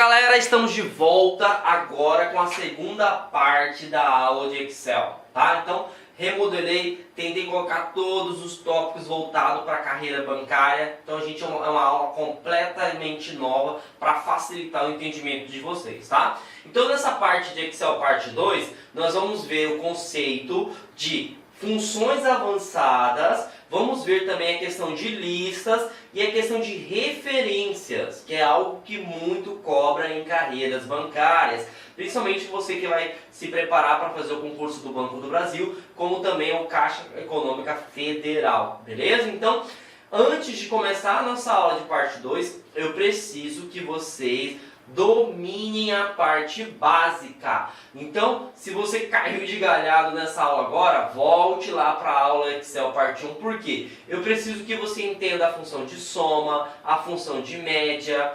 galera, estamos de volta agora com a segunda parte da aula de Excel, tá? Então, remodelei, tentei colocar todos os tópicos voltados para a carreira bancária. Então, é uma aula completamente nova para facilitar o entendimento de vocês, tá? Então, nessa parte de Excel parte 2, nós vamos ver o conceito de funções avançadas, vamos ver também a questão de listas e a questão de referências, que é algo que muito cobra em carreiras bancárias, principalmente você que vai se preparar para fazer o concurso do Banco do Brasil, como também o Caixa Econômica Federal, beleza? Então, antes de começar a nossa aula de parte 2, eu preciso que vocês dominem a parte básica. Então, se você caiu de galhado nessa aula agora, volte lá para a aula Excel parte 1, porque eu preciso que você entenda a função de soma, a função de média.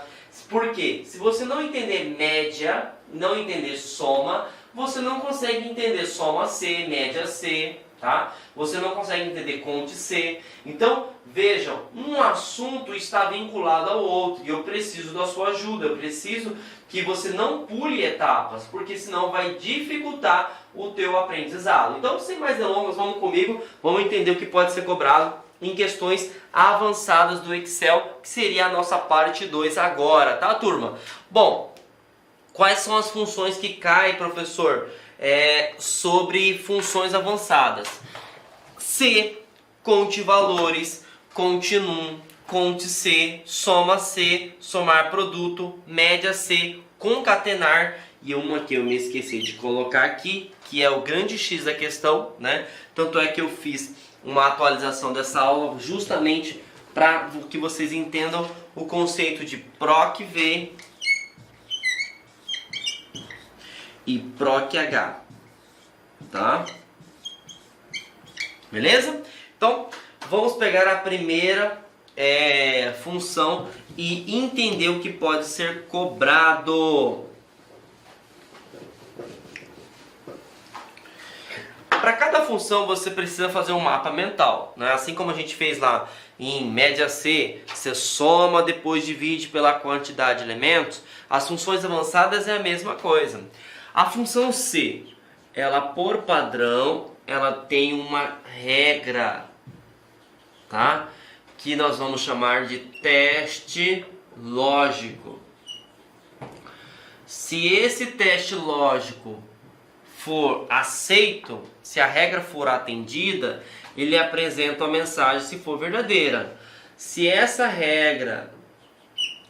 Porque se você não entender média, não entender soma, você não consegue entender soma C, média C, tá? Você não consegue entender conte C. Então, vejam, um assunto está vinculado ao outro e eu preciso da sua ajuda. Eu preciso que você não pule etapas, porque senão vai dificultar o teu aprendizado. Então, sem mais delongas, vamos comigo, vamos entender o que pode ser cobrado em questões avançadas do Excel, que seria a nossa parte 2 agora, tá, turma? Bom, quais são as funções que caem, professor, sobre funções avançadas? C, conte valores, conte num, conte C, soma C, somar produto, média C, concatenar, e uma que eu me esqueci de colocar aqui, que é o grande X da questão, né? Tanto é que eu fiz uma atualização dessa aula justamente para que vocês entendam o conceito de PROC-V e PROC-H, tá? Beleza? Então, vamos pegar a primeira função e entender o que pode ser cobrado. Para cada função você precisa fazer um mapa mental, né? Assim como a gente fez lá em média C, você soma, depois divide pela quantidade de elementos. As funções avançadas é a mesma coisa. A função C, ela por padrão, ela tem uma regra, tá? Que nós vamos chamar de teste lógico. Se esse teste lógico for aceito, se a regra for atendida, ele apresenta a mensagem se for verdadeira. Se essa regra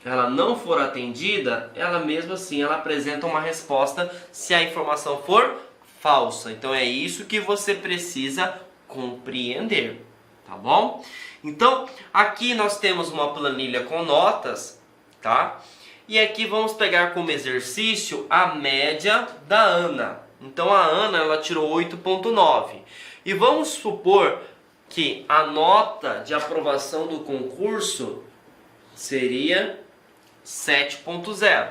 ela não for atendida, ela mesmo assim ela apresenta uma resposta se a informação for falsa. Então é isso que você precisa compreender, tá bom? Então aqui nós temos uma planilha com notas, tá? E aqui vamos pegar como exercício a média da Ana. Então a Ana ela tirou 8,9 e vamos supor que a nota de aprovação do concurso seria 7,0,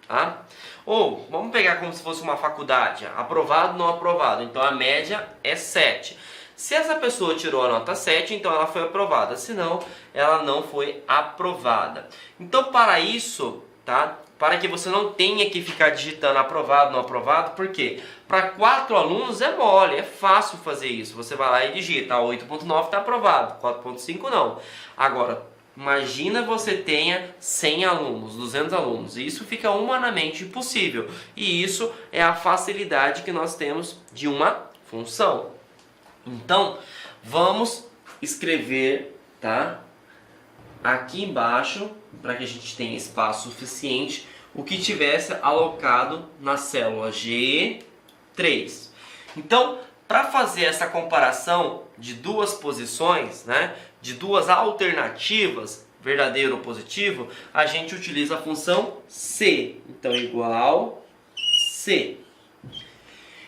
tá? Ou vamos pegar como se fosse uma faculdade, aprovado, não aprovado. Então a média é 7. Se essa pessoa tirou a nota 7, então ela foi aprovada. Se não, ela não foi aprovada. Então para isso, tá? Para que você não tenha que ficar digitando aprovado, não aprovado, por quê? Para 4 alunos é mole, é fácil fazer isso. Você vai lá e digita, 8,9 está aprovado, 4,5 não. Agora, imagina você tenha 100 alunos, 200 alunos, e isso fica humanamente impossível. E isso é a facilidade que nós temos de uma função. Então, vamos escrever, tá? Aqui embaixo, para que a gente tenha espaço suficiente, o que tivesse alocado na célula G3. Então, para fazer essa comparação de duas posições, né, de duas alternativas, verdadeiro ou positivo, a gente utiliza a função C. Então, igual C.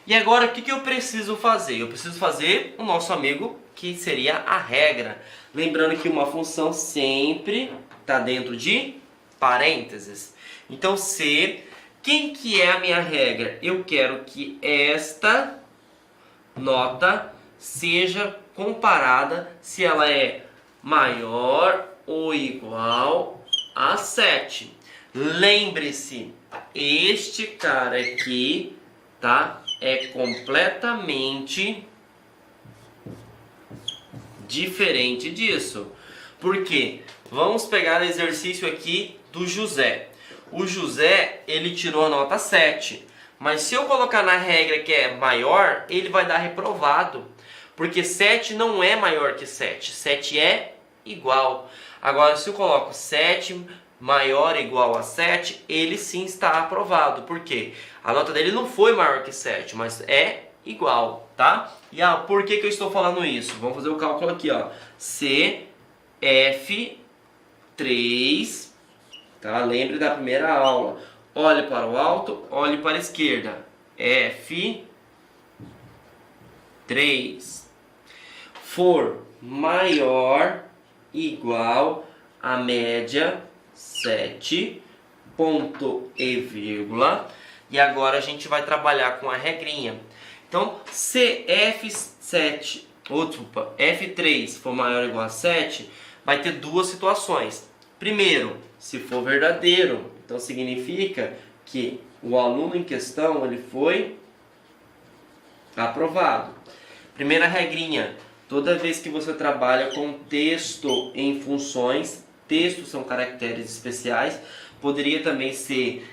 E agora, o que eu preciso fazer? Eu preciso fazer o nosso amigo, que seria a regra. Lembrando que uma função sempre está dentro de parênteses. Então, C, quem que é a minha regra? Eu quero que esta nota seja comparada se ela é maior ou igual a 7. Lembre-se, este cara aqui, tá? É completamente diferente disso. Por quê? Vamos pegar o exercício aqui do José. O José, ele tirou a nota 7. Mas se eu colocar na regra que é maior, ele vai dar reprovado. Porque 7 não é maior que 7. 7 é igual. Agora, se eu coloco 7 maior ou igual a 7, ele sim está aprovado. Por quê? A nota dele não foi maior que 7, mas é igual, tá? E por que eu estou falando isso? Vamos fazer o cálculo aqui, ó. CF3, tá? Lembre da primeira aula. Olhe para o alto, olhe para a esquerda. F3 for maior igual a média 7, ponto e vírgula. E agora a gente vai trabalhar com a regrinha. Então, se F3 for maior ou igual a 7, vai ter duas situações. Primeiro, se for verdadeiro, então significa que o aluno em questão ele foi aprovado. Primeira regrinha, toda vez que você trabalha com texto em funções, textos são caracteres especiais, poderia também ser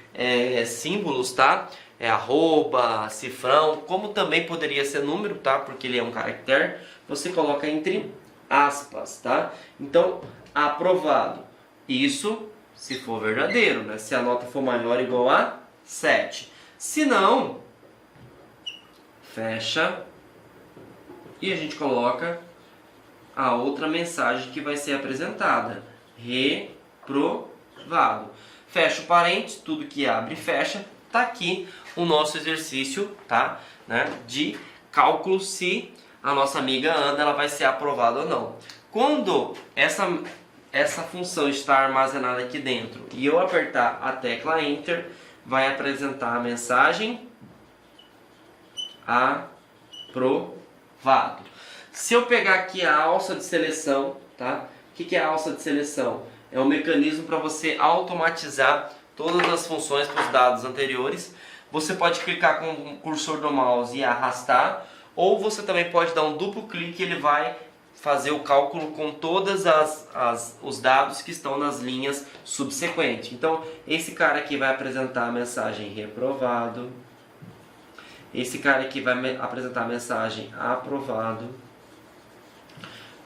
símbolos, tá? Arroba, cifrão, como também poderia ser número, tá? Porque ele é um caractere, você coloca entre aspas, tá? Então, aprovado. Isso se for verdadeiro, né? Se a nota for maior ou igual a 7. Se não, fecha e a gente coloca a outra mensagem que vai ser apresentada. Reprovado. Fecha o parênteses, tudo que abre e fecha. Tá aqui o nosso exercício, tá? Né? De cálculo se a nossa amiga Ana ela vai ser aprovada ou não. Quando essa função está armazenada aqui dentro e eu apertar a tecla Enter, vai apresentar a mensagem aprovado. Se eu pegar aqui a alça de seleção, tá? O que é a alça de seleção? É um mecanismo para você automatizar todas as funções para os dados anteriores. Você pode clicar com o cursor do mouse e arrastar, ou você também pode dar um duplo clique e ele vai fazer o cálculo com todos os dados que estão nas linhas subsequentes. Então, esse cara aqui vai apresentar a mensagem reprovado. Esse cara aqui vai apresentar a mensagem aprovado.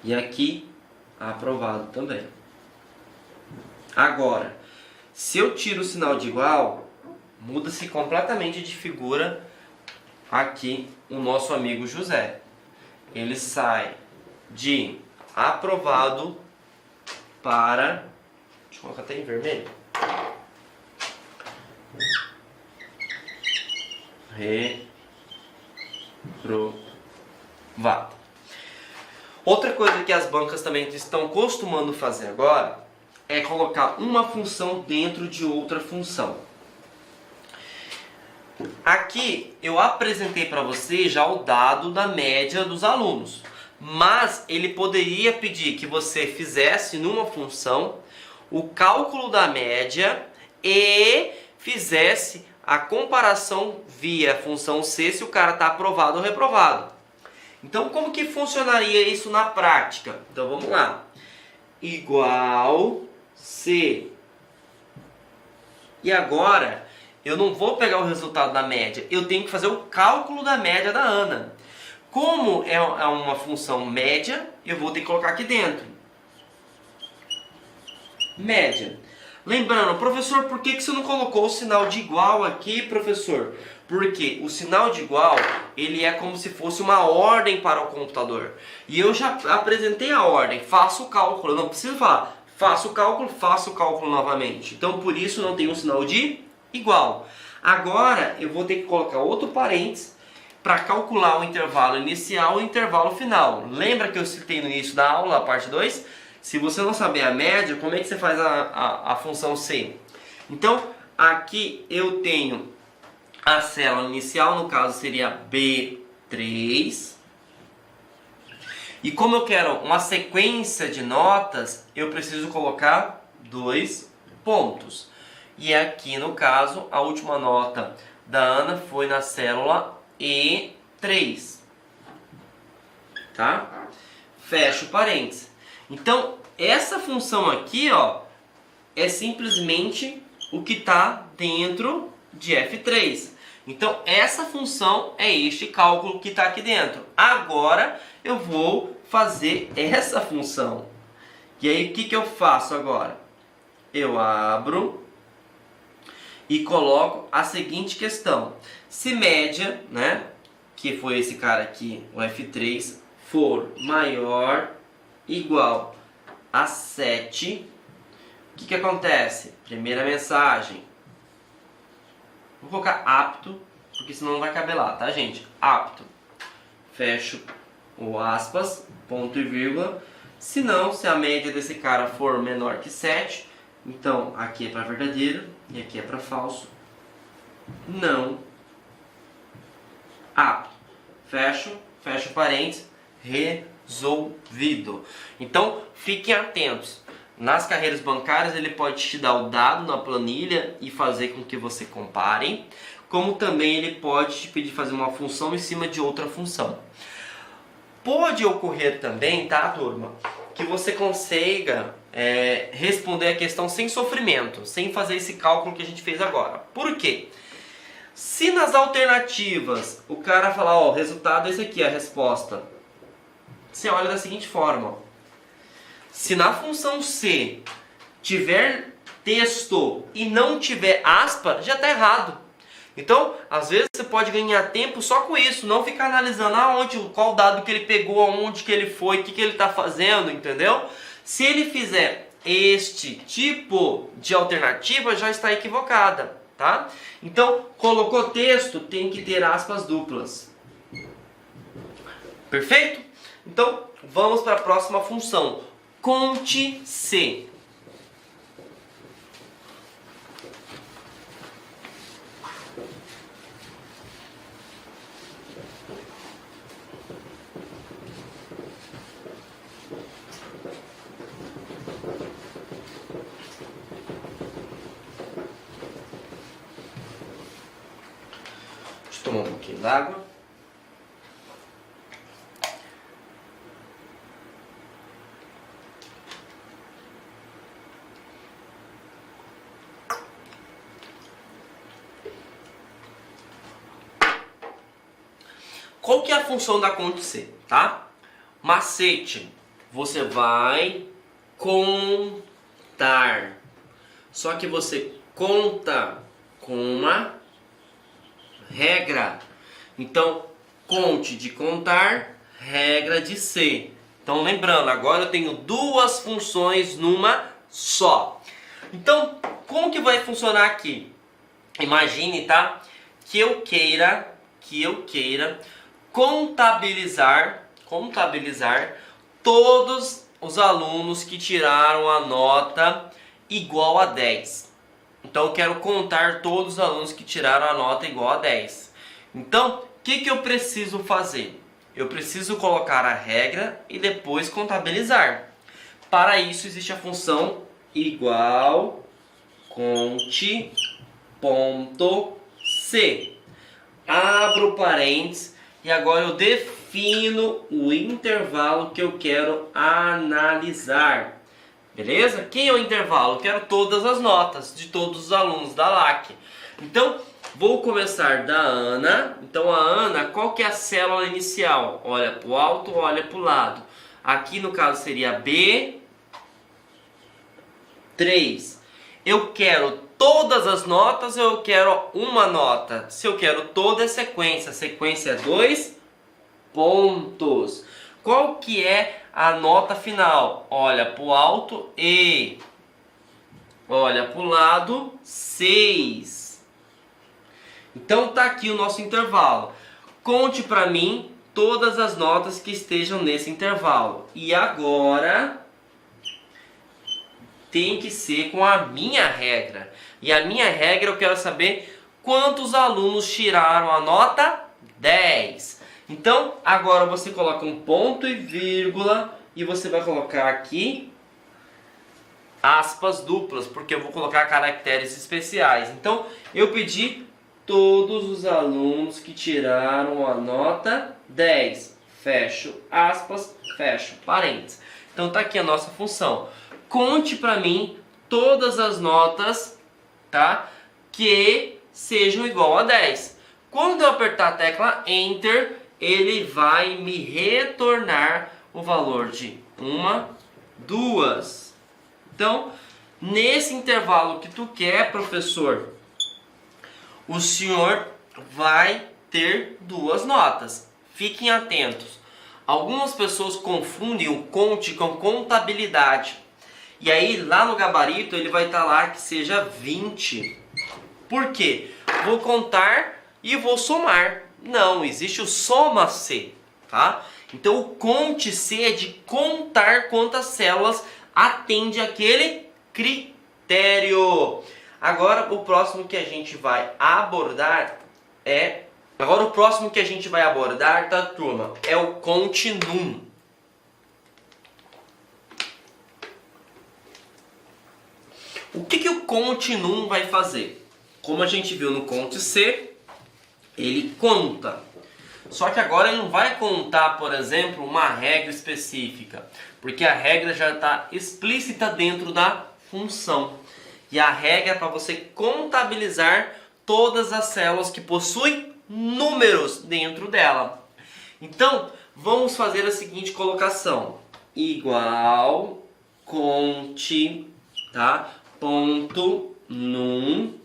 E aqui, aprovado também. Agora, se eu tiro o sinal de igual, muda-se completamente de figura aqui o nosso amigo José. Ele sai de aprovado para... Deixa eu colocar até em vermelho. Reprovado. Outra coisa que as bancas também estão costumando fazer agora é colocar uma função dentro de outra função. Aqui eu apresentei para você já o dado da média dos alunos, mas ele poderia pedir que você fizesse numa função o cálculo da média e fizesse a comparação via função C se o cara está aprovado ou reprovado. Então como que funcionaria isso na prática? Então vamos lá. Igual C. E agora eu não vou pegar o resultado da média, eu tenho que fazer o cálculo da média da Ana. Como é uma função média, eu vou ter que colocar aqui dentro. Média. Lembrando, professor, por que você não colocou o sinal de igual aqui, professor? Porque o sinal de igual, ele é como se fosse uma ordem para o computador. E eu já apresentei a ordem, faço o cálculo, eu não preciso falar, faço o cálculo novamente. Então, por isso não tem um sinal de igual. Agora, eu vou ter que colocar outro parênteses para calcular o intervalo inicial e o intervalo final. Lembra que eu citei no início da aula, a parte 2? Se você não saber a média, como é que você faz a função C? Então, aqui eu tenho a célula inicial, no caso seria B3. E como eu quero uma sequência de notas, eu preciso colocar 2 pontos. E aqui no caso, a última nota da Ana foi na célula E3. Tá? Fecha o parênteses. Então, essa função aqui, ó, é simplesmente o que está dentro de F3. Então, essa função é este cálculo que está aqui dentro. Agora, eu vou fazer essa função. E aí, o que eu faço agora? Eu abro e coloco a seguinte questão. Se média, né, que foi esse cara aqui, o F3, for maior igual a 7, o que acontece? Primeira mensagem. Vou colocar apto, porque senão não vai caber lá, tá, gente? Apto. Fecho o aspas, ponto e vírgula. Se não, se a média desse cara for menor que 7, então aqui é para verdadeiro e aqui é para falso. Não apto. Fecho parênteses, resolvido. Então, fiquem atentos. Nas carreiras bancárias, ele pode te dar o dado na planilha e fazer com que você compare, como também ele pode te pedir fazer uma função em cima de outra função. Pode ocorrer também, tá, turma, que você consiga responder a questão sem sofrimento, sem fazer esse cálculo que a gente fez agora. Por quê? Se nas alternativas o cara falar, ó, o resultado é esse aqui, a resposta, você olha da seguinte forma, ó. Se na função C tiver texto e não tiver aspa, já está errado. Então, às vezes você pode ganhar tempo só com isso, não ficar analisando qual dado que ele pegou, aonde que ele foi, o que ele está fazendo, entendeu? Se ele fizer este tipo de alternativa, já está equivocada, tá? Então, colocou texto, tem que ter aspas duplas. Perfeito? Então, vamos para a próxima função. Conte C. Deixa eu tomar um pouquinho d'água. Qual que é a função da conte C, tá? Macete, você vai contar. Só que você conta com uma regra. Então, conte de contar, regra de C. Então, lembrando, agora eu tenho duas funções numa só. Então, como que vai funcionar aqui? Imagine, tá? Que eu queira contabilizar todos os alunos que tiraram a nota igual a 10. Então eu quero contar todos os alunos que tiraram a nota igual a 10. Então, o que eu preciso fazer? Eu preciso colocar a regra e depois contabilizar. Para isso existe a função igual conte ponto C. Abro parênteses e agora eu defino o intervalo que eu quero analisar. Beleza? Quem é o intervalo? Eu quero todas as notas de todos os alunos da LAC. Então, vou começar da Ana. Então, a Ana, qual que é a célula inicial? Olha para o alto, olha para o lado. Aqui, no caso, seria B3. Eu quero todas as notas ou eu quero uma nota? Se eu quero toda é sequência. Sequência é 2 pontos. Qual que é a nota final? Olha para o alto, E. Olha para o lado, 6. Então tá aqui o nosso intervalo. Conte para mim todas as notas que estejam nesse intervalo. E agora tem que ser com a minha regra. E a minha regra eu quero saber quantos alunos tiraram a nota 10. Então, agora você coloca um ponto e vírgula e você vai colocar aqui aspas duplas, porque eu vou colocar caracteres especiais. Então, eu pedi todos os alunos que tiraram a nota 10. Fecho aspas, fecho parênteses. Então, tá aqui a nossa função. Conte para mim todas as notas, tá, que sejam igual a 10. Quando eu apertar a tecla Enter, ele vai me retornar o valor de 1, 2. Então, nesse intervalo que tu quer, professor, o senhor vai ter 2 notas. Fiquem atentos. Algumas pessoas confundem o conte com contabilidade. E aí, lá no gabarito, ele vai estar lá que seja 20. Por quê? Vou contar e vou somar. Não, existe o soma-se, tá? Então, o conte-se é de contar quantas células atende aquele critério. Agora, o próximo que a gente vai abordar é... Agora, o próximo que a gente vai abordar, tá, turma? É o continuum. O que o continuum vai fazer? Como a gente viu no conte-se, ele conta. Só que agora ele não vai contar, por exemplo, uma regra específica, porque a regra já está explícita dentro da função. E a regra é para você contabilizar todas as células que possuem números dentro dela. Então, vamos fazer a seguinte colocação. Igual conte, tá? Ponto num.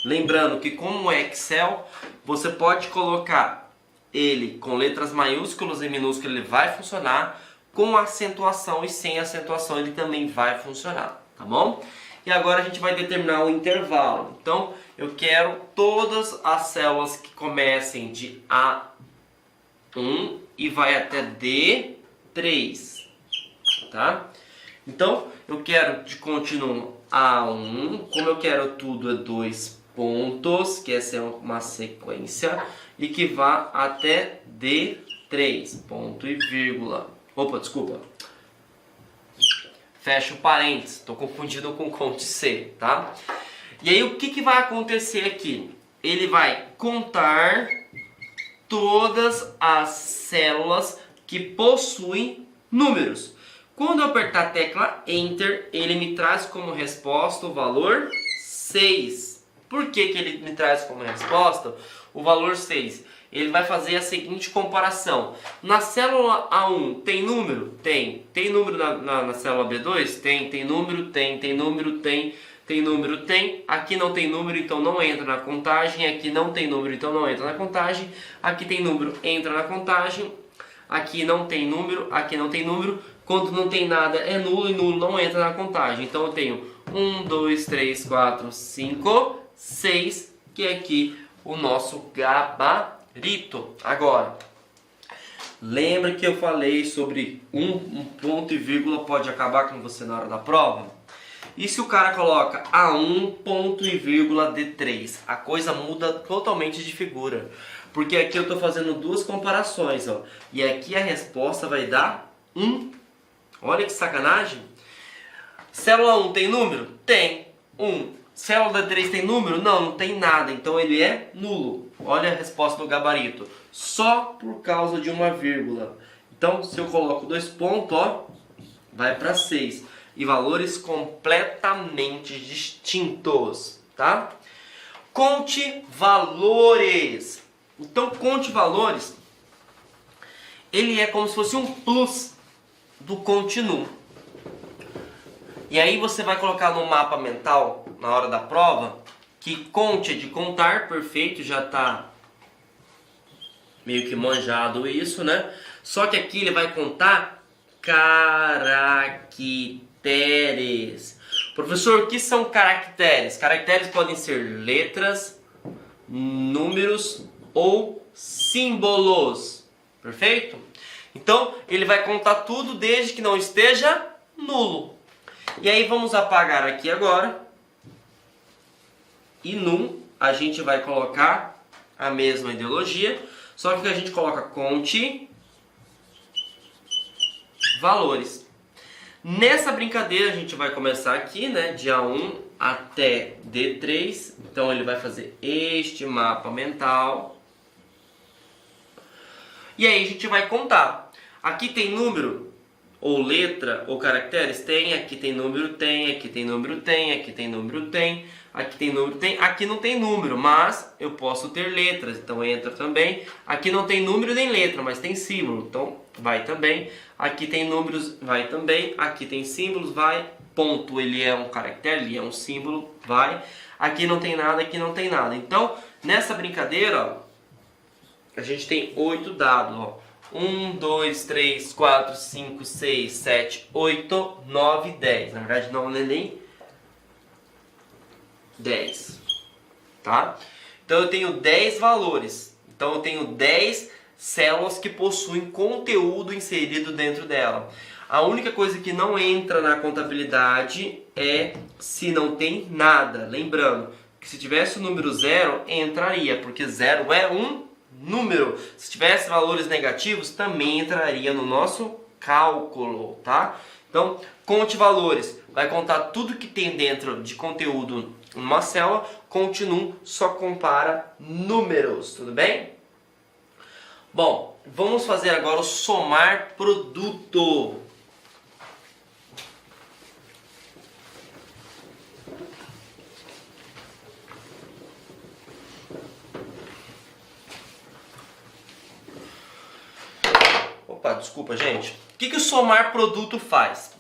Lembrando que como é Excel, você pode colocar ele com letras maiúsculas e minúsculas, ele vai funcionar. Com acentuação e sem acentuação ele também vai funcionar, tá bom? E agora a gente vai determinar o intervalo. Então, eu quero todas as células que comecem de A1 e vai até D3, tá? Então, eu quero de contínuo A1, como eu quero tudo é 2 pontos, que essa é uma sequência, e que vá até D3, ponto e vírgula. Opa, desculpa. Fecha o parênteses, estou confundido com conte-se, tá? E aí o que vai acontecer aqui? Ele vai contar todas as células que possuem números. Quando eu apertar a tecla Enter, ele me traz como resposta o valor 6. Por que ele me traz como resposta o valor 6? Ele vai fazer a seguinte comparação. Na célula A1 tem número? Tem. Tem número na célula B2? Tem. Tem número? Tem. Tem número? Tem. Tem número? Tem. Aqui não tem número, então não entra na contagem. Aqui não tem número, então não entra na contagem. Aqui tem número, entra na contagem. Aqui não tem número, aqui não tem número. Quando não tem nada é nulo e nulo não entra na contagem. Então eu tenho 1, 2, 3, 4, 5, 6, que é aqui o nosso gabarito. Agora, lembra que eu falei sobre um ponto e vírgula pode acabar com você na hora da prova? E se o cara coloca A1, ponto e vírgula D3? A coisa muda totalmente de figura. Porque aqui eu estou fazendo duas comparações, ó. E aqui a resposta vai dar 1. Olha que sacanagem. Célula 1 tem número? Tem. 1. Célula 3 tem número? Não, não tem nada. Então ele é nulo. Olha a resposta do gabarito. Só por causa de uma vírgula. Então, se eu coloco 2 pontos, ó, vai para 6. E valores completamente distintos, tá? Conte valores. Então, conte valores, ele é como se fosse um plus do continuum. E aí você vai colocar no mapa mental, na hora da prova, que conte é de contar, perfeito, já está meio que manjado isso, né? Só que aqui ele vai contar caracteres. Professor, o que são caracteres? Caracteres podem ser letras, números ou símbolos. Perfeito? Então, ele vai contar tudo desde que não esteja nulo. E aí vamos apagar aqui agora. E num a gente vai colocar a mesma ideologia, só que a gente coloca conte valores. Nessa brincadeira a gente vai começar aqui, né, de A1 até D3. Então ele vai fazer este mapa mental. E aí a gente vai contar. Aqui tem número, ou letra, ou caracteres? Tem. Aqui tem número, tem. Aqui tem número, tem. Aqui tem número, tem. Aqui tem número, tem. Aqui não tem número, mas eu posso ter letras, então entra também. Aqui não tem número nem letra, mas tem símbolo, então vai também. Aqui tem números, vai também. Aqui tem símbolos, vai. Ponto, ele é um caractere, ele é um símbolo, vai. Aqui não tem nada, aqui não tem nada. Então, nessa brincadeira, ó, a gente tem 8 dados, ó. 1, 2, 3, 4, 5, 6, 7, 8, 9, 10. Na verdade não é nem 10, tá? Então eu tenho 10 valores. Então eu tenho 10 células que possuem conteúdo inserido dentro dela. A única coisa que não entra na contabilidade é se não tem nada. Lembrando que se tivesse o número 0, entraria, porque 0 é um número. Se tivesse valores negativos, também entraria no nosso cálculo, tá? Então, conte valores. Vai contar tudo que tem dentro de conteúdo numa célula. Conte num, só compara números, tudo bem? Bom, vamos fazer agora o somar produto. Opa, desculpa, gente. O que o somar produto faz?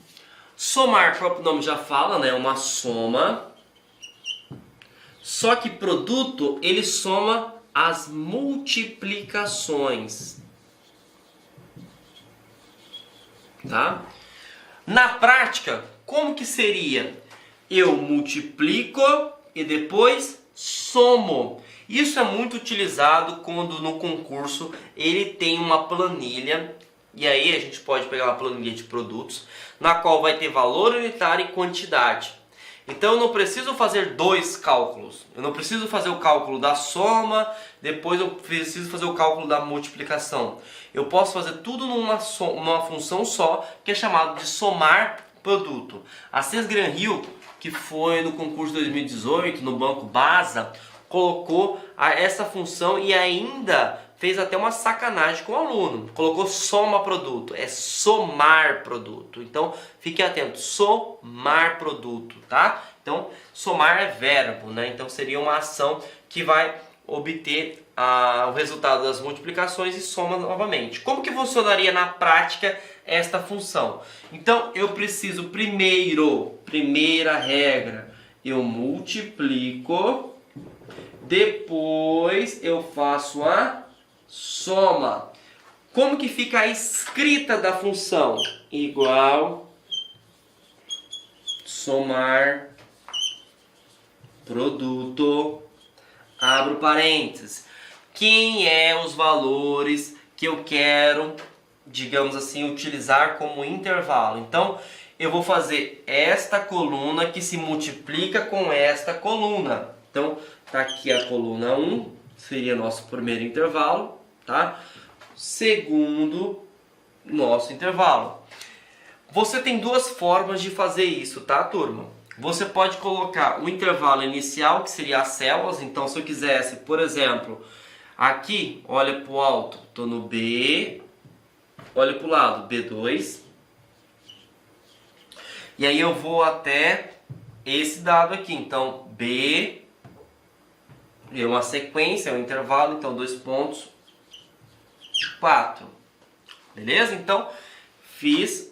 Somar, o próprio nome já fala, né? Uma soma. Só que produto, ele soma as multiplicações. Tá? Na prática, como que seria? Eu multiplico e depois somo. Isso é muito utilizado quando no concurso ele tem uma planilha. E aí a gente pode pegar uma planilha de produtos, na qual vai ter valor unitário e quantidade. Então eu não preciso fazer dois cálculos. Eu não preciso fazer o cálculo da soma, depois eu preciso fazer o cálculo da multiplicação. Eu posso fazer tudo numa função só, que é chamado de somar produto. A CES Gran Rio, que foi no concurso 2018, no Banco Basa, colocou essa função e ainda fez até uma sacanagem com o aluno. Colocou soma produto, é somar produto. Então, fique atento, somar produto, tá? Então, somar é verbo, né? Então, seria uma ação que vai obter o resultado das multiplicações e soma novamente. Como que funcionaria na prática esta função? Então, eu preciso primeira regra, eu multiplico, depois eu faço a soma. Como que fica a escrita da função? Igual somar produto, abro parênteses. Quem é os valores que eu quero, digamos assim, utilizar como intervalo? Então, eu vou fazer esta coluna que se multiplica com esta coluna. Então, tá aqui a coluna 1, seria nosso primeiro intervalo, tá? Segundo nosso intervalo. Você tem duas formas de fazer isso, tá, turma? Você pode colocar o intervalo inicial, que seria as células. Então, se eu quisesse, por exemplo, aqui, olha para o alto, estou no B, olha para o lado, B2. E aí eu vou até esse dado aqui. Então, B é uma sequência, é um intervalo, então 2 pontos, 4. Beleza? Então, fiz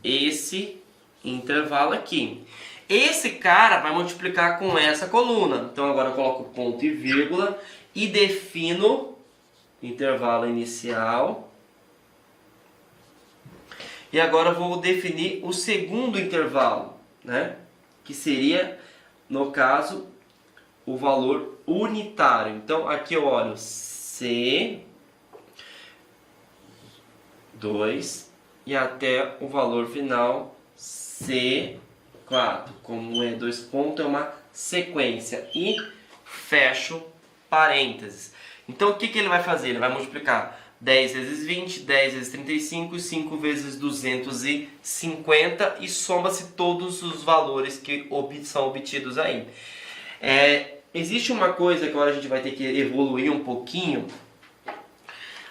esse intervalo aqui. Esse cara vai multiplicar com essa coluna. Então, agora eu coloco ponto e vírgula e defino intervalo inicial. E agora eu vou definir o segundo intervalo, né? Que seria, no caso, o valor unitário. Então, aqui eu olho C2 e até o valor final C4. Como é 2 pontos, é uma sequência. E fecho parênteses. Então, o que ele vai fazer? Ele vai multiplicar 10 vezes 20, 10 vezes 35, 5 vezes 250 e soma-se todos os valores que são obtidos aí. Existe uma coisa que agora a gente vai ter que evoluir um pouquinho.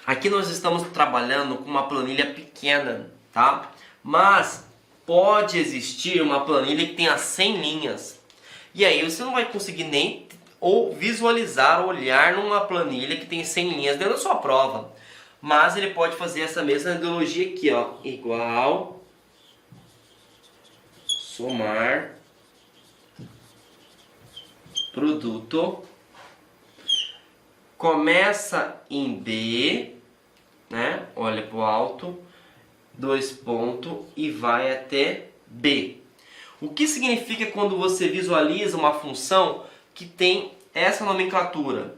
Aqui nós estamos trabalhando com uma planilha pequena, tá? Mas pode existir uma planilha que tenha 100 linhas. E aí você não vai conseguir nem visualizar, olhar numa planilha que tem 100 linhas dentro da sua prova. Mas ele pode fazer essa mesma analogia aqui, ó, igual somar produto, começa em B, né? Olha para o alto, 2 pontos e vai até B. O que significa quando você visualiza uma função que tem essa nomenclatura?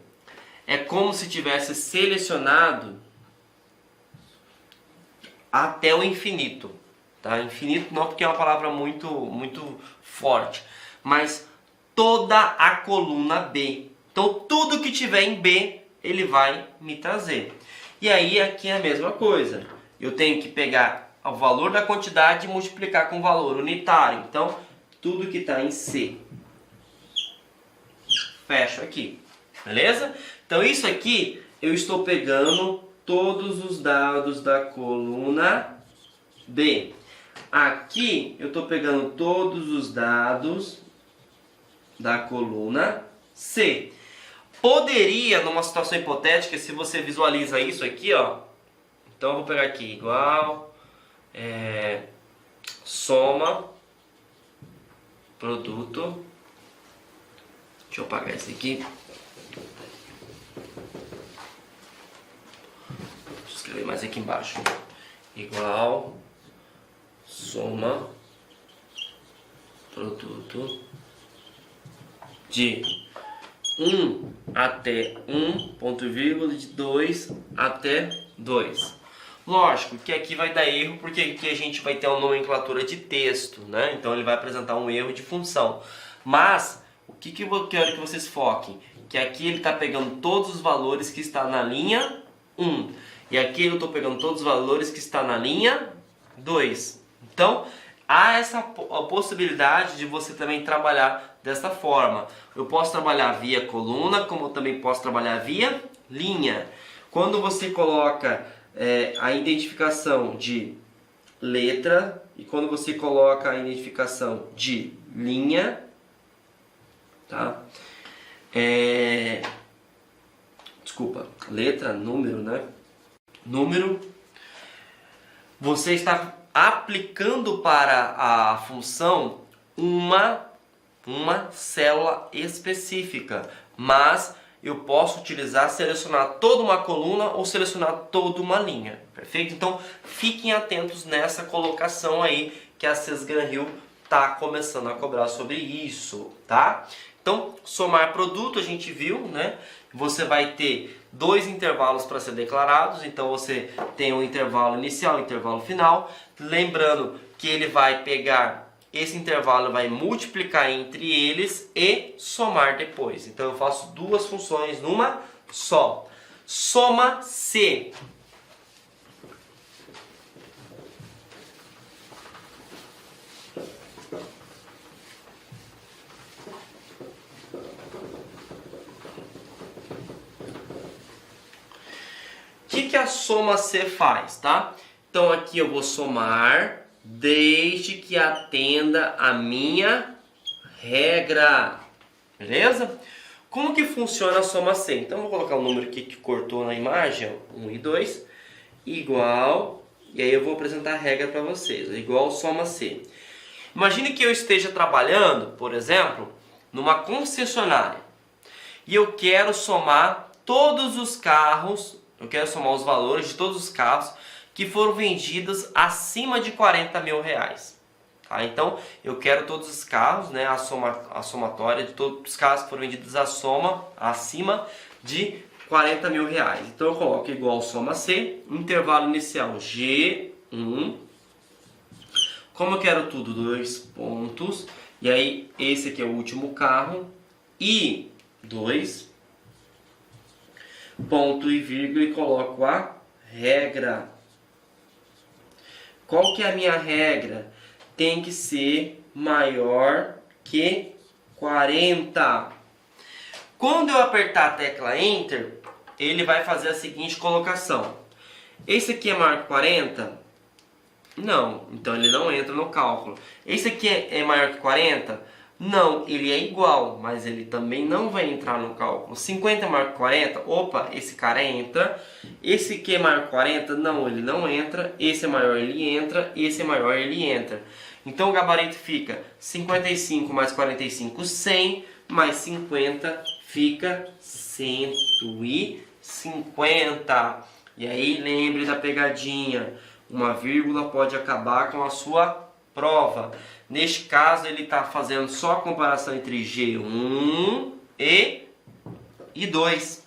É como se tivesse selecionado até o infinito, tá? Infinito não, porque é uma palavra muito forte, mas toda a coluna B. Então tudo que tiver em B, ele vai me trazer. E aí aqui é a mesma coisa. Eu tenho que pegar o valor da quantidade e multiplicar com o valor unitário. Então tudo que está em C, fecho aqui. Beleza? Então isso aqui eu estou pegando todos os dados da coluna B. Aqui eu estou pegando todos os dados da coluna C. Poderia, numa situação hipotética, se você visualiza isso aqui, ó. Então eu vou pegar aqui igual soma produto. Deixa eu apagar esse aqui. Vou escrever mais aqui embaixo. Igual soma produto de 1 até 1, ponto e vírgula, de 2 até 2. Lógico que aqui vai dar erro, porque aqui a gente vai ter uma nomenclatura de texto, né? Então ele vai apresentar um erro de função. Mas, o que eu quero que vocês foquem? Que aqui ele está pegando todos os valores que está na linha 1. E aqui eu estou pegando todos os valores que está na linha 2. Então, há essa possibilidade de você também trabalhar dessa forma. Eu posso trabalhar via coluna, como eu também posso trabalhar via linha. Quando você coloca a identificação de letra e quando você coloca a identificação de linha, tá? Desculpa, letra, número, né? Número, você está aplicando para a função uma célula específica, mas eu posso utilizar, selecionar toda uma coluna ou selecionar toda uma linha, perfeito? Então fiquem atentos nessa colocação aí que a Sesgran-Hill está começando a cobrar sobre isso, tá? Então somar produto a gente viu, né? Você vai ter 2 intervalos para ser declarados, então você tem um intervalo inicial e um intervalo final. Lembrando que ele vai pegar esse intervalo, vai multiplicar entre eles e somar depois. Então eu faço 2 funções numa só. Soma C. O que a soma C faz, tá? Então aqui eu vou somar desde que atenda a minha regra, beleza? Como que funciona a soma C? Então eu vou colocar o número aqui que cortou na imagem, 1 e 2, igual, e aí eu vou apresentar a regra para vocês, igual soma C. Imagine que eu esteja trabalhando, por exemplo, numa concessionária, e eu quero somar todos os carros. Eu quero somar os valores de todos os carros que foram vendidos acima de 40 mil reais. Tá? Então, eu quero todos os carros, né, a somatória de todos os carros que foram vendidos acima de 40 mil reais. Então, eu coloco igual soma C, intervalo inicial G1. Como eu quero tudo, 2 pontos. E aí, esse aqui é o último carro. I2. Ponto e vírgula e coloco a regra. Qual que é a minha regra? Tem que ser maior que 40. Quando eu apertar a tecla Enter, ele vai fazer a seguinte colocação. Esse aqui é maior que 40? Não, então ele não entra no cálculo. Esse aqui é maior que 40? Não, ele é igual, mas ele também não vai entrar no cálculo. 50 é maior que 40? Opa, esse cara entra. Esse aqui é maior que 40? Não, ele não entra. Esse é maior, ele entra. Esse é maior, ele entra. Então o gabarito fica 55 mais 45, 100, mais 50 fica 150. E aí lembre da pegadinha. Uma vírgula pode acabar com a sua prova. Neste caso ele está fazendo só a comparação entre G1 e 2.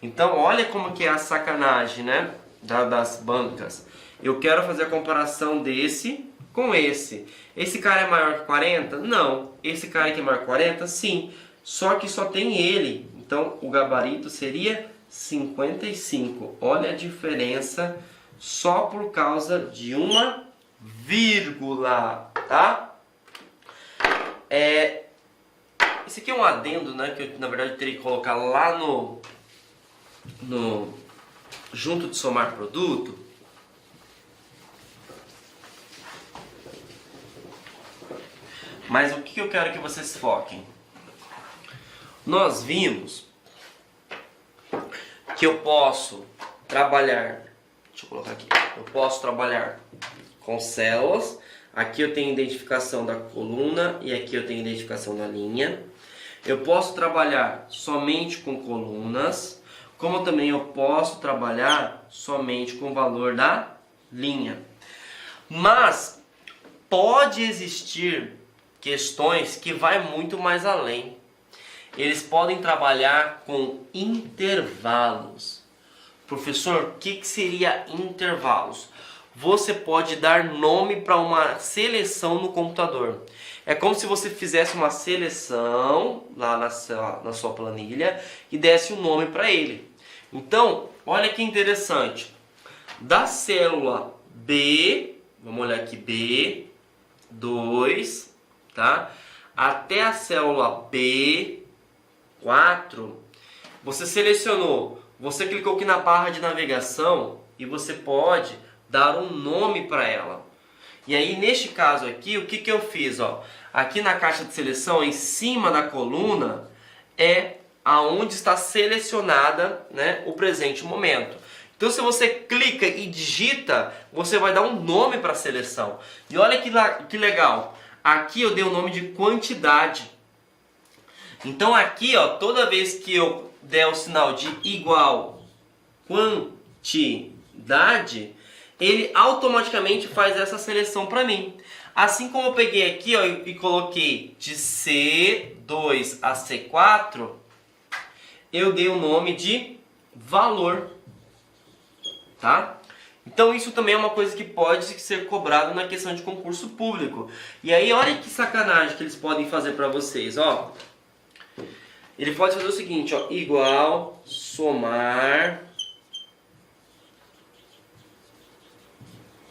Então olha como que é a sacanagem, né? Das bancas. Eu quero fazer a comparação desse com esse. Esse cara é maior que 40? Não. Esse cara aqui é maior que 40? Sim. Só que só tem ele. Então o gabarito seria 55. Olha a diferença só por causa de uma vírgula, tá? Esse aqui é um adendo, né? Que eu na verdade teria que colocar lá junto de somar produto. Mas o que eu quero que vocês foquem? Nós vimos que eu posso trabalhar, deixa eu colocar aqui, eu posso trabalhar com células. Aqui eu tenho identificação da coluna e aqui eu tenho identificação da linha. Eu posso trabalhar somente com colunas, como também eu posso trabalhar somente com o valor da linha. Mas pode existir questões que vai muito mais além. Eles podem trabalhar com intervalos. Professor, o que seria intervalos? Você pode dar nome para uma seleção no computador. É como se você fizesse uma seleção lá na sua planilha e desse um nome para ele. Então, olha que interessante. Da célula B, vamos olhar aqui, B2, tá? Até a célula B4, você selecionou, você clicou aqui na barra de navegação e você pode dar um nome para ela. E aí neste caso aqui, o que eu fiz? Ó? Aqui na caixa de seleção, em cima da coluna, é aonde está selecionada, né, o presente momento. Então se você clica e digita, você vai dar um nome para a seleção. E olha que legal, aqui eu dei o nome de quantidade. Então aqui, ó, toda vez que eu der o sinal de igual quantidade, ele automaticamente faz essa seleção para mim. Assim como eu peguei aqui, ó, e coloquei de C2 a C4, eu dei o nome de valor, tá? Então isso também é uma coisa que pode ser cobrado na questão de concurso público. E aí olha que sacanagem que eles podem fazer para vocês, ó. Ele pode fazer o seguinte, ó, igual somar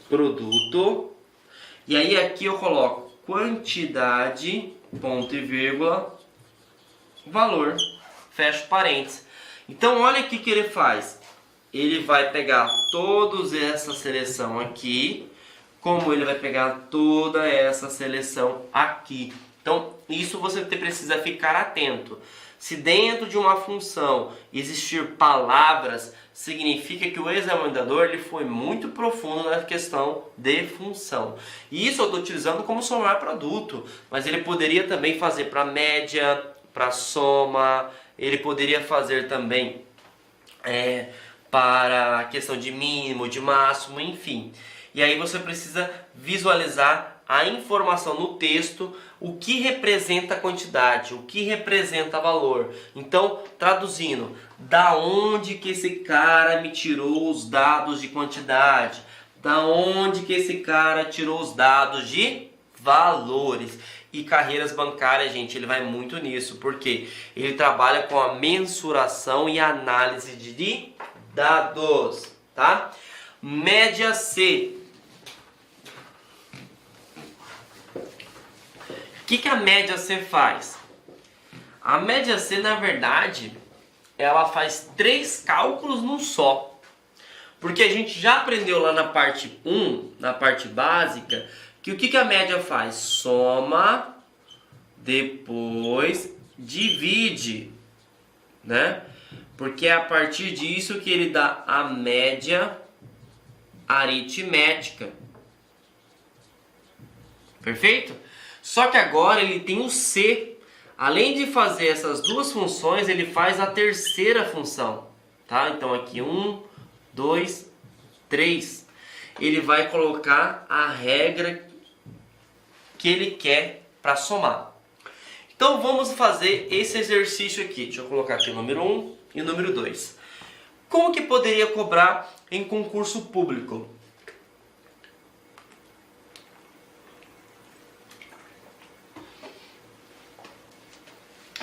produto, e aí aqui eu coloco quantidade, ponto e vírgula, valor, fecho parênteses. Então olha o que ele faz. Ele vai pegar toda essa seleção aqui, como ele vai pegar toda essa seleção aqui. Então isso você precisa ficar atento. Se dentro de uma função existir palavras, significa que o examinador ele foi muito profundo na questão de função. E isso eu estou utilizando como somar produto, mas ele poderia também fazer para média, para soma, ele poderia fazer também para a questão de mínimo, de máximo, enfim. E aí você precisa visualizar a informação no texto, o que representa a quantidade, o que representa valor. Então, traduzindo, da onde que esse cara me tirou os dados de quantidade? Da onde que esse cara tirou os dados de valores? E carreiras bancárias, gente, ele vai muito nisso, porque ele trabalha com a mensuração e análise de dados, tá? média C. O que a média C faz? A média C, na verdade, ela faz 3 cálculos num só. Porque a gente já aprendeu lá na parte 1, na parte básica, que o que a média faz? Soma, depois divide, né? Porque é a partir disso que ele dá a média aritmética. Perfeito? Só que agora ele tem o C. Além de fazer essas duas funções, ele faz a terceira função. Tá? Então aqui 1, 2, 3. Ele vai colocar a regra que ele quer para somar. Então vamos fazer esse exercício aqui. Deixa eu colocar aqui o número 1 e o número 2. Como que poderia cobrar em concurso público?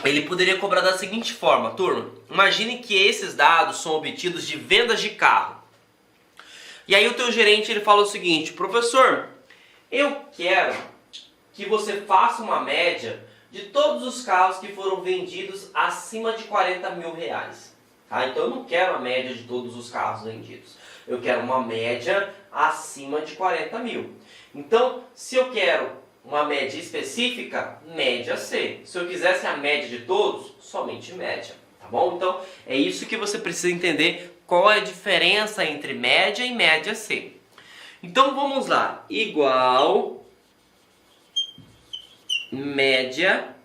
Ele poderia cobrar da seguinte forma, turma. Imagine que esses dados são obtidos de vendas de carro. E aí o teu gerente ele fala o seguinte: professor, eu quero que você faça uma média de todos os carros que foram vendidos acima de 40 mil reais. Tá? Então eu não quero a média de todos os carros vendidos. Eu quero uma média acima de 40 mil. Então, se eu quero uma média específica, média C. Se eu quisesse a média de todos, somente média. Tá bom? Então, é isso que você precisa entender. Qual é a diferença entre média e média C. Então, vamos lá. Igual média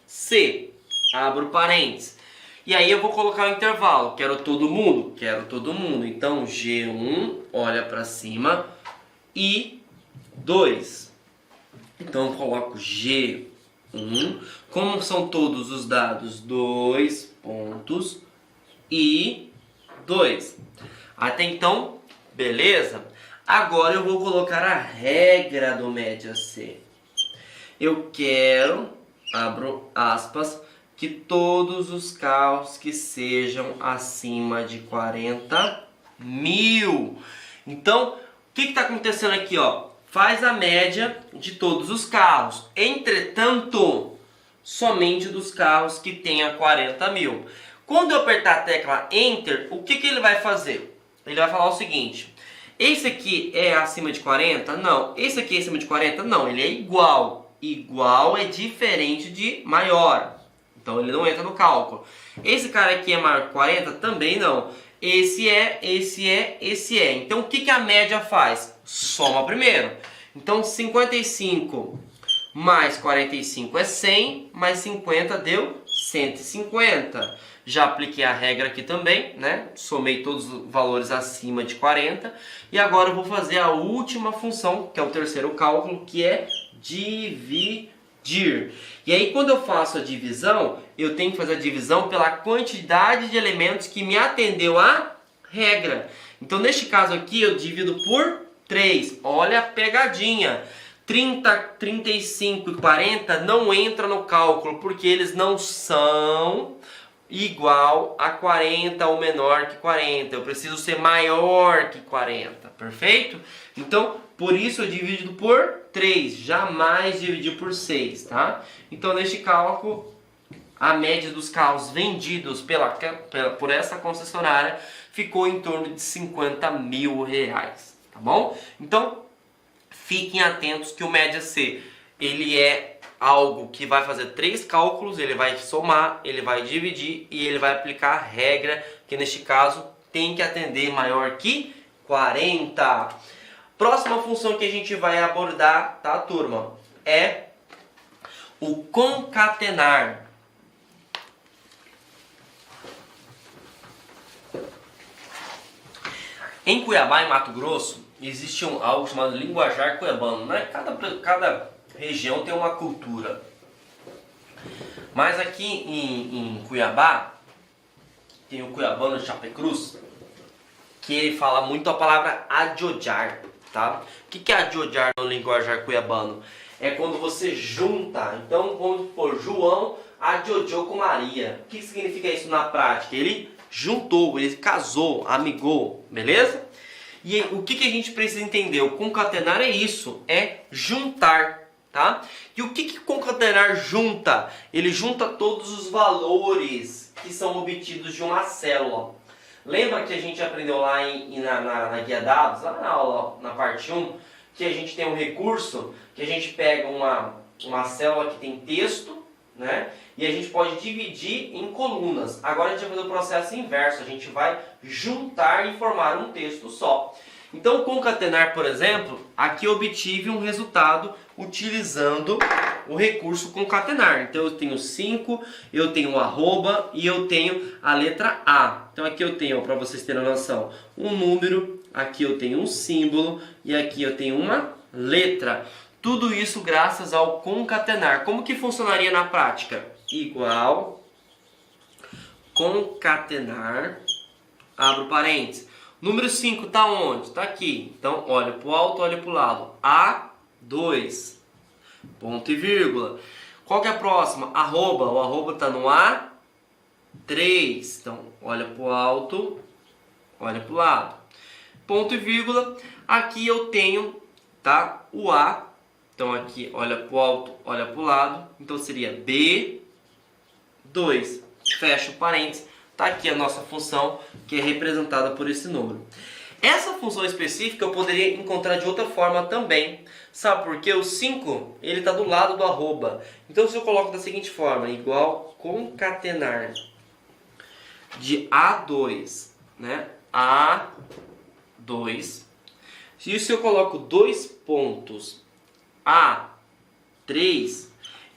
C. Abro parênteses. E aí eu vou colocar o intervalo. Quero todo mundo? Quero todo mundo. Então, G1, olha para cima. E 2. Então eu coloco G1. Como são todos os dados? 2 pontos e 2. Até então, beleza? Agora eu vou colocar a regra do média C. Eu quero, abro aspas, que todos os carros que sejam acima de 40 mil. Então, o que está acontecendo aqui, ó? Faz a média de todos os carros. Entretanto, somente dos carros que tenha 40 mil. Quando eu apertar a tecla Enter, o que ele vai fazer? Ele vai falar o seguinte: esse aqui é acima de 40? Não. Esse aqui é acima de 40? Não. Ele é igual. Igual é diferente de maior. Então ele não entra no cálculo. Esse cara aqui é maior que 40? Também não. Esse é. Então o que a média faz? Soma primeiro. Então 55 mais 45 é 100, mais 50 deu 150. Já apliquei a regra aqui também, né? Somei todos os valores acima de 40. E agora eu vou fazer a última função, que é o terceiro cálculo, que é dividir. E aí quando eu faço a divisão, eu tenho que fazer a divisão pela quantidade de elementos que me atendeu a regra. Então neste caso aqui eu divido por 3. Olha a pegadinha. 30, 35 e 40 não entra no cálculo, porque eles não são igual a 40 ou menor que 40. Eu preciso ser maior que 40, perfeito? Então, por isso eu divido por 3, jamais dividir por 6, tá? Então, neste cálculo, a média dos carros vendidos por essa concessionária ficou em torno de 50 mil reais, tá bom? Então, fiquem atentos que o média C, ele é algo que vai fazer 3 cálculos, ele vai somar, ele vai dividir e ele vai aplicar a regra, que neste caso tem que atender maior que 40. Próxima função que a gente vai abordar, tá, turma? É o concatenar. Em Cuiabá, em Mato Grosso, existe algo chamado linguajar cuiabano, né? Cada região tem uma cultura. Mas aqui em Cuiabá, tem o cuiabano de Chapecruz, que ele fala muito a palavra adiojar, tá? O que é adiojar no linguajar cuiabano? É quando você junta. Então, vamos supor, João adiojou com Maria. O que significa isso na prática? Ele juntou, ele casou, amigou, beleza? E o que a gente precisa entender? O concatenar é isso, é juntar, tá? E o que concatenar junta? Ele junta todos os valores que são obtidos de uma célula. Lembra que a gente aprendeu lá na guia dados, lá na aula, na parte 1, que a gente tem um recurso, que a gente pega uma célula que tem texto, né? E a gente pode dividir em colunas. Agora a gente vai fazer o processo inverso, a gente vai juntar e formar um texto só. Então, concatenar, por exemplo, aqui eu obtive um resultado utilizando o recurso concatenar. Então eu tenho 5, eu tenho um arroba e eu tenho a letra A. Então aqui eu tenho, para vocês terem noção, um número, aqui eu tenho um símbolo e aqui eu tenho uma letra. Tudo isso graças ao concatenar. Como que funcionaria na prática? Igual, concatenar, abro parênteses. Número 5 está onde? Está aqui. Então, olha para o alto, olha para o lado. A2, ponto e vírgula. Qual que é a próxima? Arroba. O arroba está no A3. Então, olha para o alto, olha para o lado. Ponto e vírgula. Aqui eu tenho, tá, o A. Então, aqui, olha para o alto, olha para o lado. Então, seria B2. Fecha o parênteses. Está aqui a nossa função, que é representada por esse número. Essa função específica eu poderia encontrar de outra forma também. Sabe por quê? O 5, ele está do lado do arroba. Então, se eu coloco da seguinte forma, igual concatenar de A2, né? A2. E se eu coloco 2 pontos A3,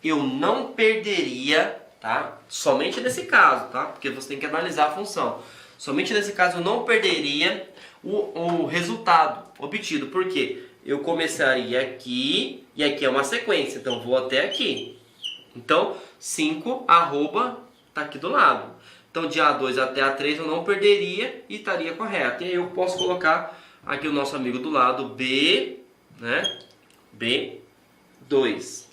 eu não perderia... Tá? Somente nesse caso, tá? Porque você tem que analisar a função. Somente nesse caso eu não perderia o resultado obtido. Por quê? Eu começaria aqui e aqui é uma sequência. Então vou até aqui. Então 5 arroba tá aqui do lado. Então de A2 até A3 eu não perderia e estaria correto. E aí eu posso colocar aqui o nosso amigo do lado B, né? B2.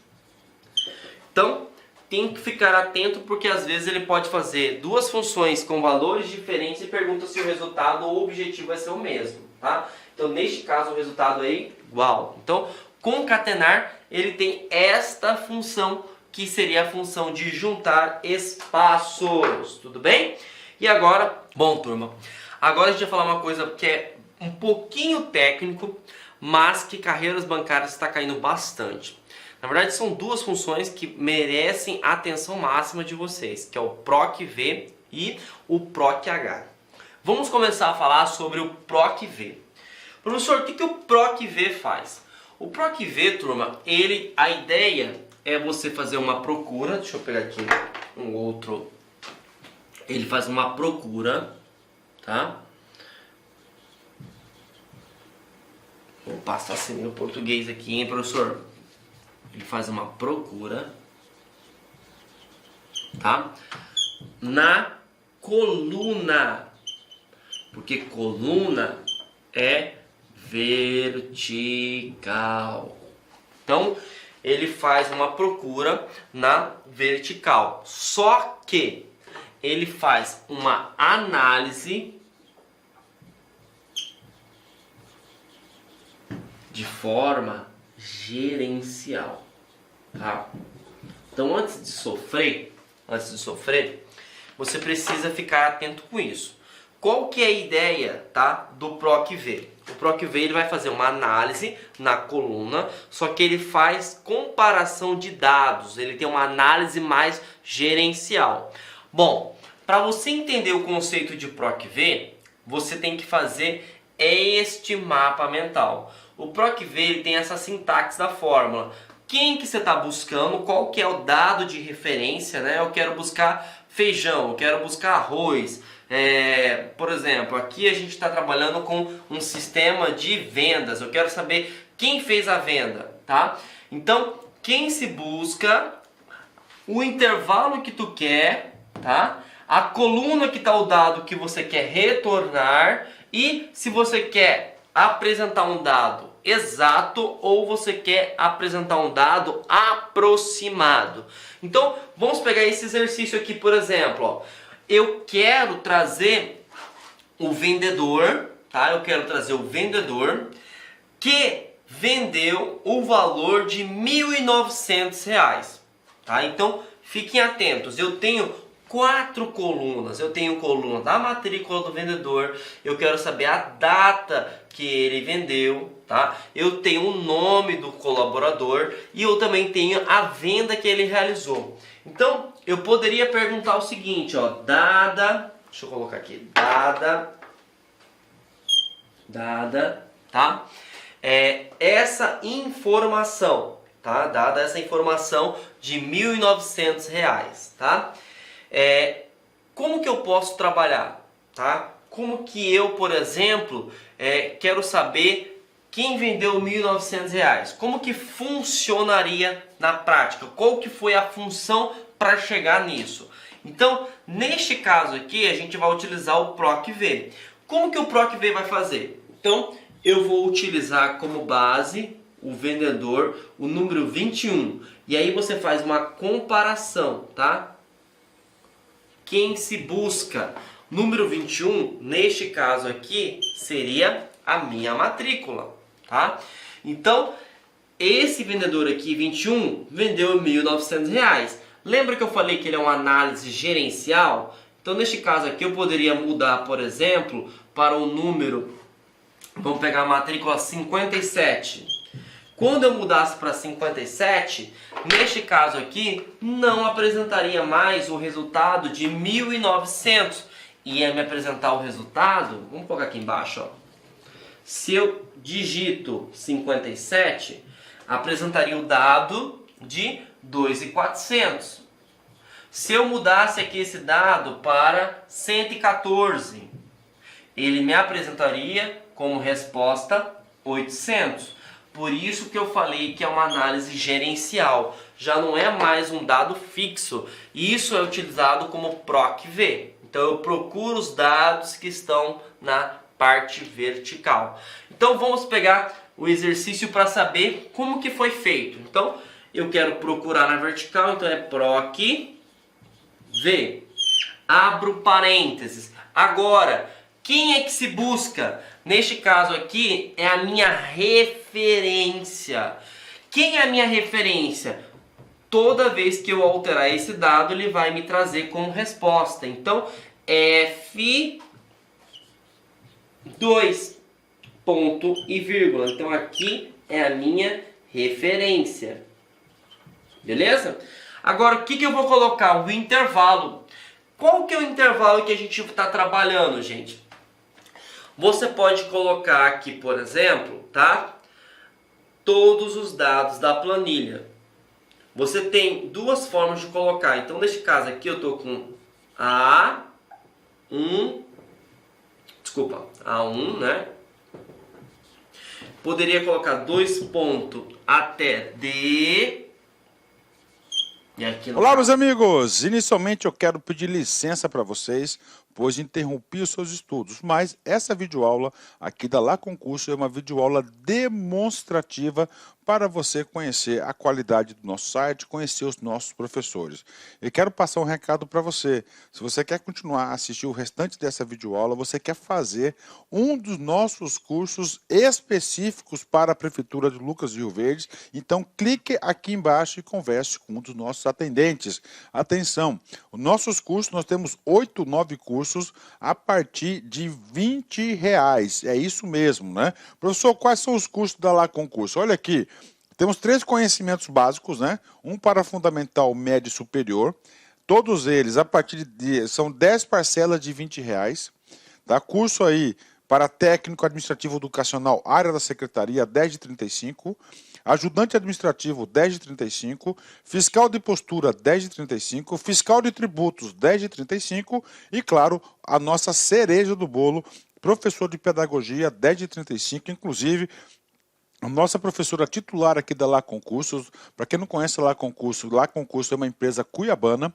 Então tem que ficar atento porque às vezes ele pode fazer duas funções com valores diferentes e pergunta se o resultado ou o objetivo vai ser o mesmo, tá? Então neste caso o resultado é igual. Então concatenar ele tem esta função que seria a função de juntar espaços, tudo bem? E agora, bom turma, agora a gente vai falar uma coisa que é um pouquinho técnico, mas que carreiras bancárias está caindo bastante. Na verdade, são duas funções que merecem a atenção máxima de vocês, que é o PROC-V e o PROC-H. Vamos começar a falar sobre o PROC-V. Professor, o que o PROC-V faz? O PROC-V, turma, a ideia é você fazer uma procura. Deixa eu pegar aqui um outro. Ele faz uma procura, tá? Vou passar assim meu português aqui, hein, professor? Ele faz uma procura, tá? Na coluna, porque coluna é vertical. Então, ele faz uma procura na vertical. Só que ele faz uma análise de forma gerencial, tá? Então antes de sofrer, você precisa ficar atento com isso. Qual que é a ideia, tá, do PROC-V? O PROC-V ele vai fazer uma análise na coluna, só que ele faz comparação de dados, ele tem uma análise mais gerencial. Bom, para você entender o conceito de PROC-V, você tem que fazer este mapa mental. O PROC-V ele tem essa sintaxe da fórmula. Quem que você está buscando? Qual que é o dado de referência? Né? Eu quero buscar feijão, eu quero buscar arroz. Por exemplo, aqui a gente está trabalhando com um sistema de vendas. Eu quero saber quem fez a venda, tá? Então, quem se busca, o intervalo que tu quer, tá? A coluna que está o dado que você quer retornar e se você quer apresentar um dado exato ou você quer apresentar um dado aproximado. Então, vamos pegar esse exercício aqui, por exemplo. Ó. Eu quero trazer o vendedor, tá? Eu quero trazer o vendedor que vendeu o valor de R$ 1.900, tá? Então, fiquem atentos. Eu tenho 4 colunas. Eu tenho coluna da matrícula do vendedor. Eu quero saber a data que ele vendeu, tá? Eu tenho o nome do colaborador e eu também tenho a venda que ele realizou. Então, eu poderia perguntar o seguinte, ó, deixa eu colocar aqui, tá? Essa informação, tá? Dada essa informação de R$ 1.900, tá? Como que eu posso trabalhar, tá? Como que eu, por exemplo, quero saber quem vendeu R$ 1.900? Como que funcionaria na prática? Qual que foi a função para chegar nisso? Então, neste caso aqui, a gente vai utilizar o PROC-V. Como que o PROC-V vai fazer? Então, eu vou utilizar como base o vendedor, o número 21. E aí você faz uma comparação, tá? Quem se busca? Número 21, neste caso aqui, seria a minha matrícula, tá? Então, esse vendedor aqui, 21, vendeu R$ 1.900. Lembra que eu falei que ele é uma análise gerencial? Então, neste caso aqui, eu poderia mudar, por exemplo, para o número, vamos pegar a matrícula 57. Quando eu mudasse para 57, neste caso aqui, não apresentaria mais o resultado de 1.900. Ia me apresentar o resultado, vamos colocar aqui embaixo, ó. Se eu digito 57, apresentaria o dado de 2.400. Se eu mudasse aqui esse dado para 114, ele me apresentaria como resposta 800. Por isso que eu falei que é uma análise gerencial, já não é mais um dado fixo. Isso é utilizado como PROC-V. Então eu procuro os dados que estão na parte vertical. Então vamos pegar o exercício para saber como que foi feito. Então eu quero procurar na vertical, então é PROC-V. Abro parênteses. Agora, quem é que se busca? Neste caso aqui é a minha referência. Quem é a minha referência? Toda vez que eu alterar esse dado, ele vai me trazer como resposta. Então, F2, ponto e vírgula. Então, aqui é a minha referência. Beleza? Agora, o que eu vou colocar? O intervalo. Qual que é o intervalo que a gente está trabalhando, gente? Você pode colocar aqui, por exemplo, tá? Todos os dados da planilha. Você tem duas formas de colocar. Então, neste caso aqui, eu estou com A1, né? Poderia colocar 2 pontos até D. E aqui Olá, meus amigos! Inicialmente eu quero pedir licença para vocês, pois interrompi os seus estudos, mas essa videoaula aqui da Lá Concurso é uma videoaula demonstrativa para você conhecer a qualidade do nosso site, conhecer os nossos professores. Eu quero passar um recado para você. Se você quer continuar a assistir o restante dessa videoaula, você quer fazer um dos nossos cursos específicos para a Prefeitura de Lucas do Rio Verde, então clique aqui embaixo e converse com um dos nossos atendentes. Atenção, os nossos cursos, nós temos 8, 9 cursos a partir de R$20. É isso mesmo, né? Professor, quais são os cursos da Lá Concurso? Olha aqui. Temos 3 conhecimentos básicos, né? Um para fundamental, médio e superior. Todos eles, a partir de... são 10 parcelas de R$20. Tá? Curso aí para técnico administrativo educacional, área da secretaria, 10 de 35. Ajudante administrativo, 10 de 35. Fiscal de postura, 10 de 35. Fiscal de tributos, 10 de 35. E, claro, a nossa cereja do bolo, professor de pedagogia, 10 de 35. Inclusive, a nossa professora titular aqui da Lá Concursos, para quem não conhece a Lá Concurso é uma empresa cuiabana.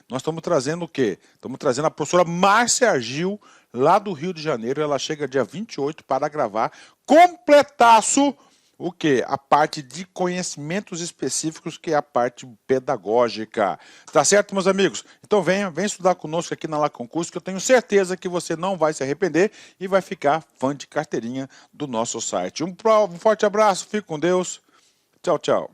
Nós estamos trazendo o quê? Estamos trazendo a professora Márcia Argil, lá do Rio de Janeiro. Ela chega dia 28 para gravar completaço o quê? A parte de conhecimentos específicos, que é a parte pedagógica. Tá certo, meus amigos? Então vem estudar conosco aqui na La Concurso, que eu tenho certeza que você não vai se arrepender e vai ficar fã de carteirinha do nosso site. Um forte abraço, fique com Deus. Tchau, tchau.